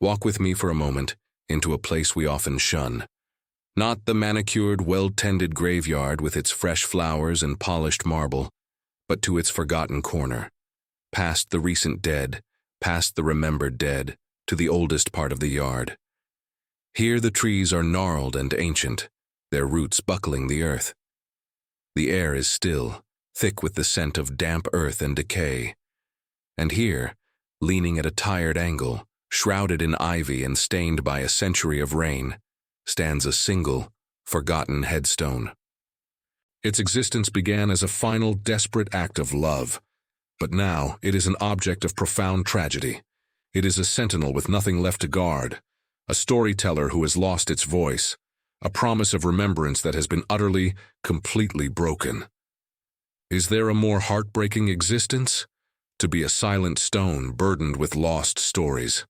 Walk with me for a moment into a place we often shun. Not the manicured, well-tended graveyard with its fresh flowers and polished marble, but to its forgotten corner, past the recent dead, past the remembered dead, to the oldest part of the yard. Here the trees are gnarled and ancient, their roots buckling the earth. The air is still, thick with the scent of damp earth and decay. And here, leaning at a tired angle, shrouded in ivy and stained by a century of rain, stands a single, forgotten headstone. Its existence began as a final, desperate act of love, but now it is an object of profound tragedy. It is a sentinel with nothing left to guard, a storyteller who has lost its voice, a promise of remembrance that has been utterly, completely broken. Is there a more heartbreaking existence? To be a silent stone burdened with lost stories.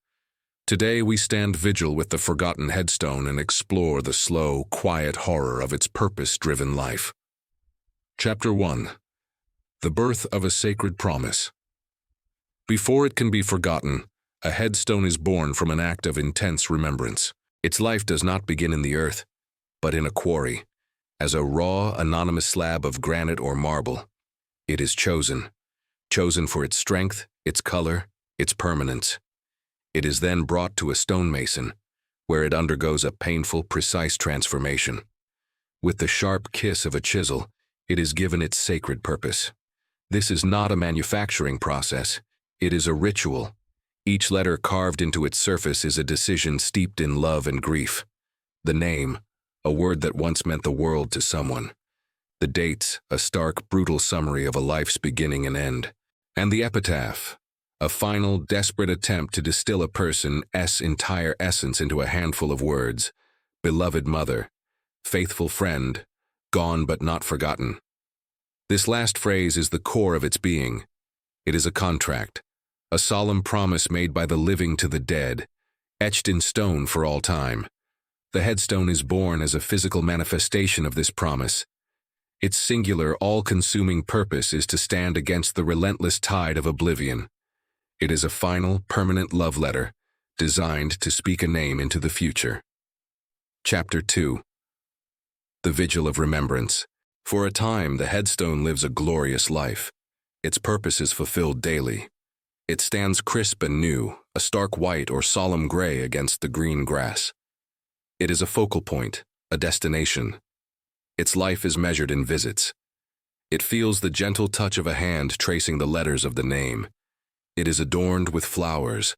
Today we stand vigil with the forgotten headstone and explore the slow, quiet horror of its purpose-driven life. Chapter 1. The Birth of a Sacred Promise. Before it can be forgotten, a headstone is born from an act of intense remembrance. Its life does not begin in the earth, but in a quarry, as a raw, anonymous slab of granite or marble. It is chosen for its strength, its color, its permanence. It is then brought to a stonemason, where it undergoes a painful, precise transformation. With the sharp kiss of a chisel, it is given its sacred purpose. This is not a manufacturing process, it is a ritual. Each letter carved into its surface is a decision steeped in love and grief. The name, a word that once meant the world to someone. The dates, a stark, brutal summary of a life's beginning and end. And the epitaph, a final, desperate attempt to distill a person's entire essence into a handful of words. Beloved mother, faithful friend, gone but not forgotten. This last phrase is the core of its being. It is a contract, a solemn promise made by the living to the dead, etched in stone for all time. The headstone is born as a physical manifestation of this promise. Its singular, all-consuming purpose is to stand against the relentless tide of oblivion. It is a final, permanent love letter, designed to speak a name into the future. Chapter 2. The Vigil of Remembrance. For a time, the headstone lives a glorious life. Its purpose is fulfilled daily. It stands crisp and new, a stark white or solemn gray against the green grass. It is a focal point, a destination. Its life is measured in visits. It feels the gentle touch of a hand tracing the letters of the name. It is adorned with flowers,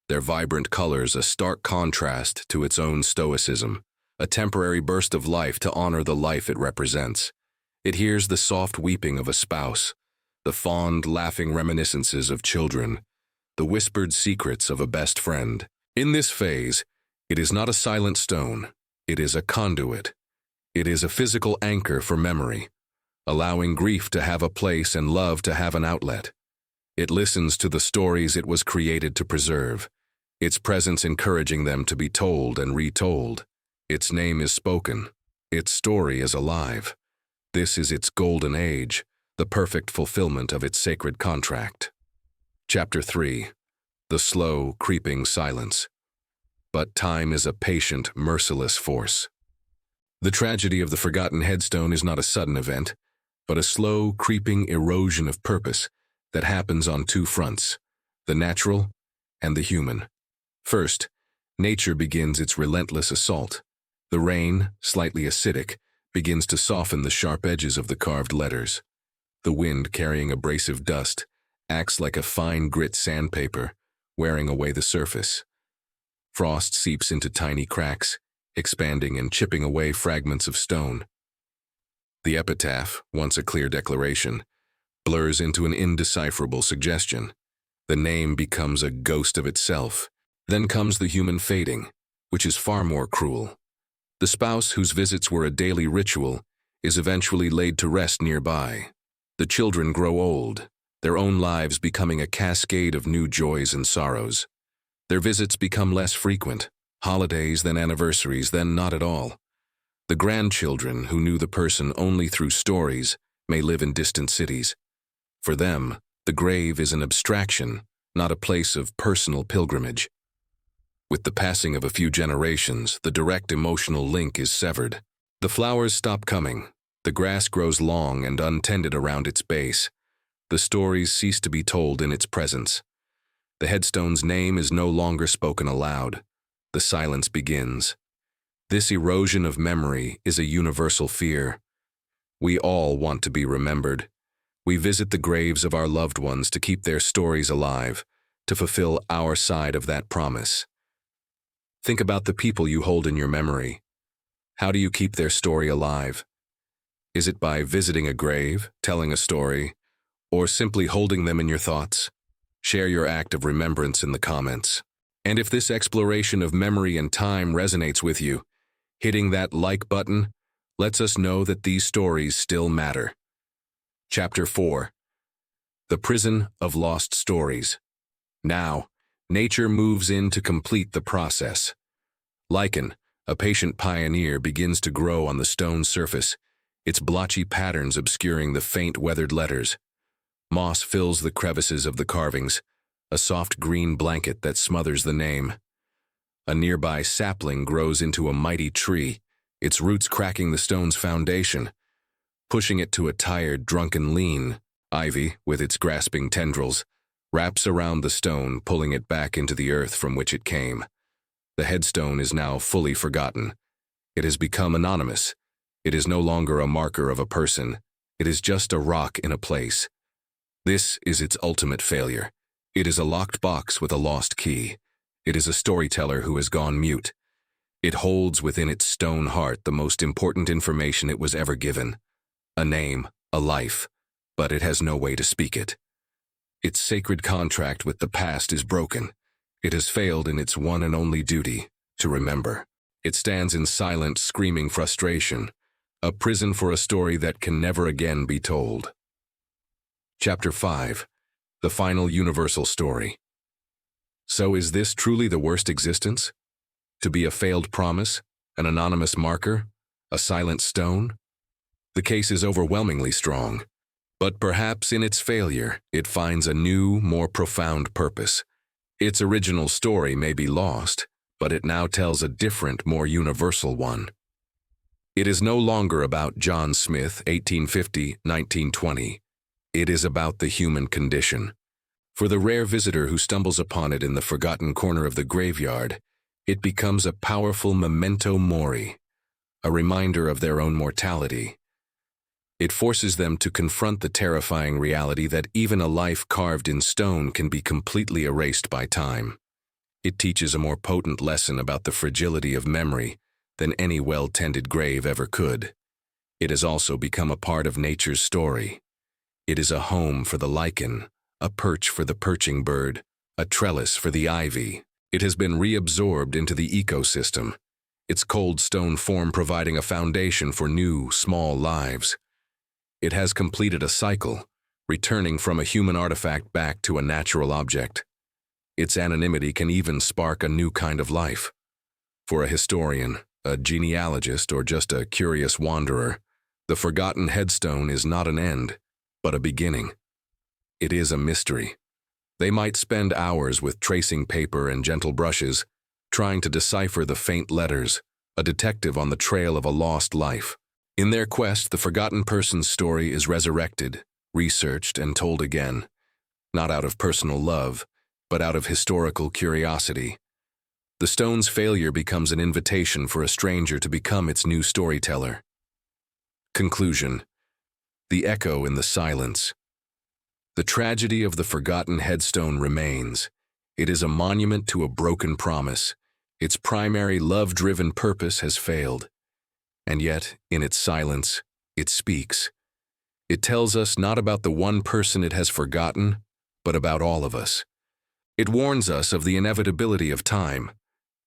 their vibrant colors a stark contrast to its own stoicism, a temporary burst of life to honor the life it represents. It hears the soft weeping of a spouse, the fond, laughing reminiscences of children, the whispered secrets of a best friend. In this phase, it is not a silent stone, it is a conduit. It is a physical anchor for memory, allowing grief to have a place and love to have an outlet. It listens to the stories it was created to preserve, its presence encouraging them to be told and retold. Its name is spoken, its story is alive. This is its golden age, the perfect fulfillment of its sacred contract. Chapter 3. The Slow, Creeping Silence. But time is a patient, merciless force. The tragedy of the forgotten headstone is not a sudden event, but a slow, creeping erosion of purpose that happens on two fronts, the natural and the human. First, nature begins its relentless assault. The rain, slightly acidic, begins to soften the sharp edges of the carved letters. The wind, carrying abrasive dust, acts like a fine grit sandpaper, wearing away the surface. Frost seeps into tiny cracks, expanding and chipping away fragments of stone. The epitaph, once a clear declaration, blurs into an indecipherable suggestion. The name becomes a ghost of itself. Then comes the human fading, which is far more cruel. The spouse whose visits were a daily ritual is eventually laid to rest nearby. The children grow old, their own lives becoming a cascade of new joys and sorrows. Their visits become less frequent, holidays, then anniversaries, then not at all. The grandchildren who knew the person only through stories may live in distant cities. For them, the grave is an abstraction, not a place of personal pilgrimage. With the passing of a few generations, the direct emotional link is severed. The flowers stop coming, the grass grows long and untended around its base. The stories cease to be told in its presence. The headstone's name is no longer spoken aloud. The silence begins. This erosion of memory is a universal fear. We all want to be remembered. We visit the graves of our loved ones to keep their stories alive, to fulfill our side of that promise. Think about the people you hold in your memory. How do you keep their story alive? Is it by visiting a grave, telling a story, or simply holding them in your thoughts? Share your act of remembrance in the comments. And if this exploration of memory and time resonates with you, hitting that like button lets us know that these stories still matter. Chapter 4. The Prison of Lost Stories. Now, nature moves in to complete the process. Lichen, a patient pioneer, begins to grow on the stone surface, its blotchy patterns obscuring the faint weathered letters. Moss fills the crevices of the carvings, a soft green blanket that smothers the name. A nearby sapling grows into a mighty tree, its roots cracking the stone's foundation, pushing it to a tired, drunken lean. Ivy, with its grasping tendrils, wraps around the stone, pulling it back into the earth from which it came. The headstone is now fully forgotten. It has become anonymous. It is no longer a marker of a person. It is just a rock in a place. This is its ultimate failure. It is a locked box with a lost key. It is a storyteller who has gone mute. It holds within its stone heart the most important information it was ever given. A name, a life, but it has no way to speak it. Its sacred contract with the past is broken. It has failed in its one and only duty, to remember. It stands in silent, screaming frustration, a prison for a story that can never again be told. Chapter 5. The Final Universal Story. So is this truly the worst existence? To be a failed promise, an anonymous marker, a silent stone? The case is overwhelmingly strong. But perhaps in its failure, it finds a new, more profound purpose. Its original story may be lost, but it now tells a different, more universal one. It is no longer about John Smith, 1850-1920. It is about the human condition. For the rare visitor who stumbles upon it in the forgotten corner of the graveyard, it becomes a powerful memento mori, a reminder of their own mortality. It forces them to confront the terrifying reality that even a life carved in stone can be completely erased by time. It teaches a more potent lesson about the fragility of memory than any well-tended grave ever could. It has also become a part of nature's story. It is a home for the lichen, a perch for the perching bird, a trellis for the ivy. It has been reabsorbed into the ecosystem, its cold stone form providing a foundation for new, small lives. It has completed a cycle, returning from a human artifact back to a natural object. Its anonymity can even spark a new kind of life. For a historian, a genealogist, or just a curious wanderer, the forgotten headstone is not an end, but a beginning. It is a mystery. They might spend hours with tracing paper and gentle brushes, trying to decipher the faint letters, a detective on the trail of a lost life. In their quest, the forgotten person's story is resurrected, researched, and told again, not out of personal love, but out of historical curiosity. The stone's failure becomes an invitation for a stranger to become its new storyteller. Conclusion. The echo in the silence. The tragedy of the forgotten headstone remains. It is a monument to a broken promise. Its primary love-driven purpose has failed. And yet, in its silence, it speaks. It tells us not about the one person it has forgotten, but about all of us. It warns us of the inevitability of time,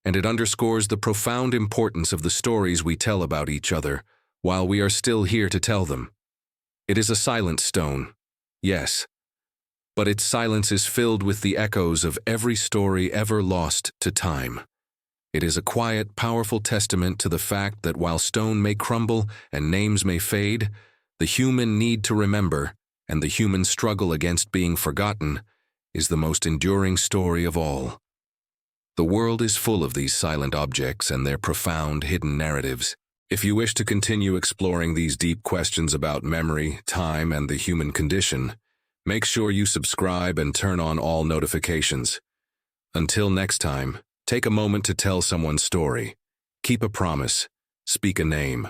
and it underscores the profound importance of the stories we tell about each other while we are still here to tell them. It is a silent stone, yes, but its silence is filled with the echoes of every story ever lost to time. It is a quiet, powerful testament to the fact that while stone may crumble and names may fade, the human need to remember and the human struggle against being forgotten is the most enduring story of all. The world is full of these silent objects and their profound hidden narratives. If you wish to continue exploring these deep questions about memory, time, and the human condition, make sure you subscribe and turn on all notifications. Until next time, take a moment to tell someone's story. Keep a promise. Speak a name.